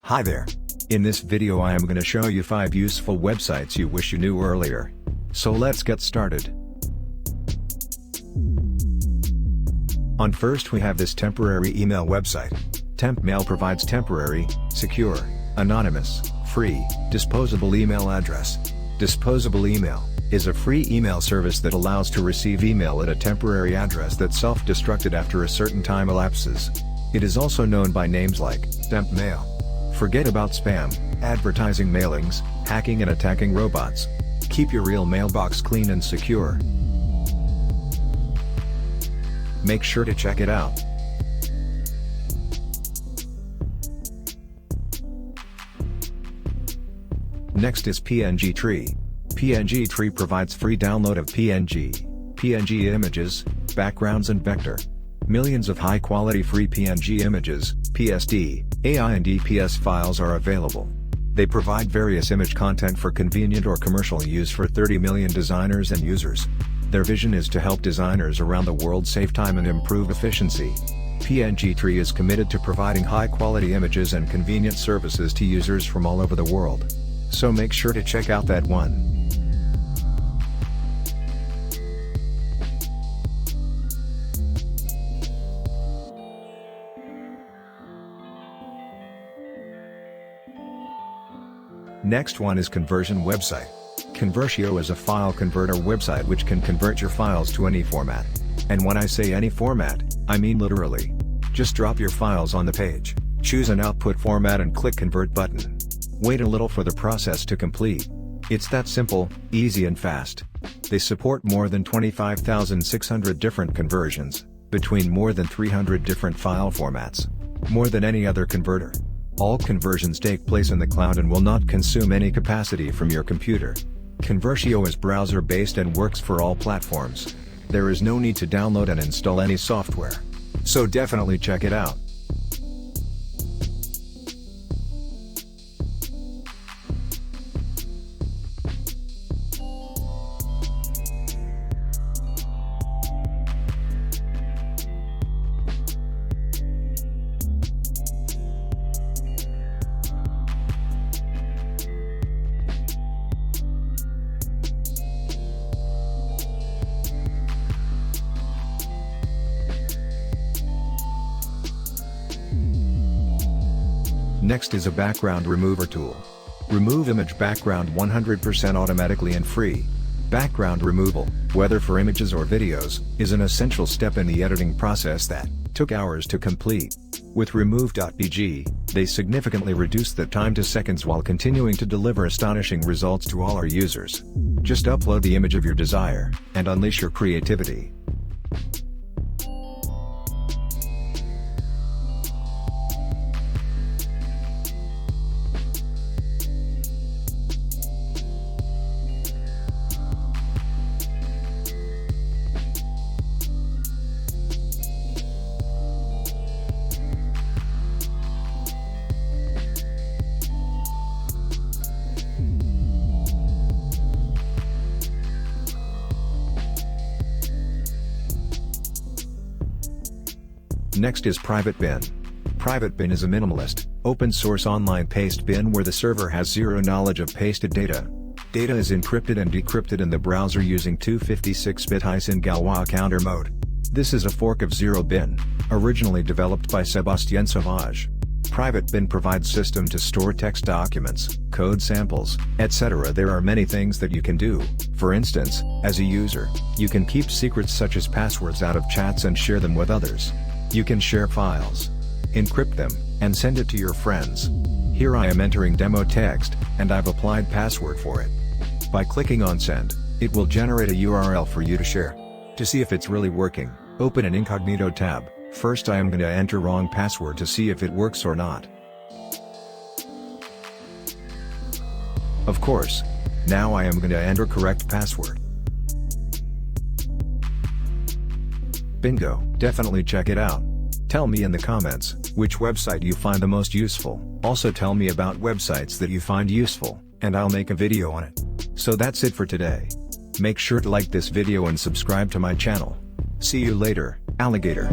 Hi there. In this video I am going to show you 5 useful websites you wish you knew earlier. So let's get started. On first we have this temporary email website. Temp Mail provides temporary, secure, anonymous, free, disposable email address. Disposable email is a free email service that allows to receive email at a temporary address that self-destructed after a certain time elapses. It is also known by names like Temp Mail. Forget about spam, advertising mailings, hacking and attacking robots. Keep your real mailbox clean and secure. Make sure to check it out. Next is PNG Tree. PNG Tree provides free download of PNG images, backgrounds and vector. Millions of high-quality free PNG images, PSD, AI and EPS files are available. They provide various image content for convenient or commercial use for 30 million designers and users. Their vision is to help designers around the world save time and improve efficiency. PNG Tree is committed to providing high-quality images and convenient services to users from all over the world. So make sure to check out that one. Next one is Conversion website. Convertio is a file converter website which can convert your files to any format. And when I say any format, I mean literally. Just drop your files on the page, choose an output format and click Convert button. Wait a little for the process to complete. It's that simple, easy and fast. They support more than 25,600 different conversions, between more than 300 different file formats. More than any other converter. All conversions take place in the cloud and will not consume any capacity from your computer. Convertio is browser-based and works for all platforms. There is no need to download and install any software. So definitely check it out. Next is a background remover tool. Remove image background 100% automatically and free. Background removal, whether for images or videos, is an essential step in the editing process that took hours to complete. With Removebg, they significantly reduce the time to seconds while continuing to deliver astonishing results to all our users. Just upload the image of your desire, and unleash your creativity. Next is Private Bin. Private Bin is a minimalist, open-source online paste bin where the server has zero knowledge of pasted data. Data is encrypted and decrypted in the browser using 256-bit Galois counter mode. This is a fork of Zero Bin, originally developed by Sébastien Sauvage. Private Bin provides system to store text documents, code samples, etc. There are many things that you can do. For instance, as a user, you can keep secrets such as passwords out of chats and share them with others. You can share files, encrypt them, and send it to your friends. Here I am entering demo text, and I've applied password for it. By clicking on send, it will generate a URL for you to share. To see if it's really working, open an incognito tab. First I am going to enter wrong password to see if it works or not. Of course. Now I am going to enter correct password. Bingo, definitely check it out. Tell me in the comments, which website you find the most useful. Also tell me about websites that you find useful, and I'll make a video on it. So that's it for today. Make sure to like this video and subscribe to my channel. See you later, alligator.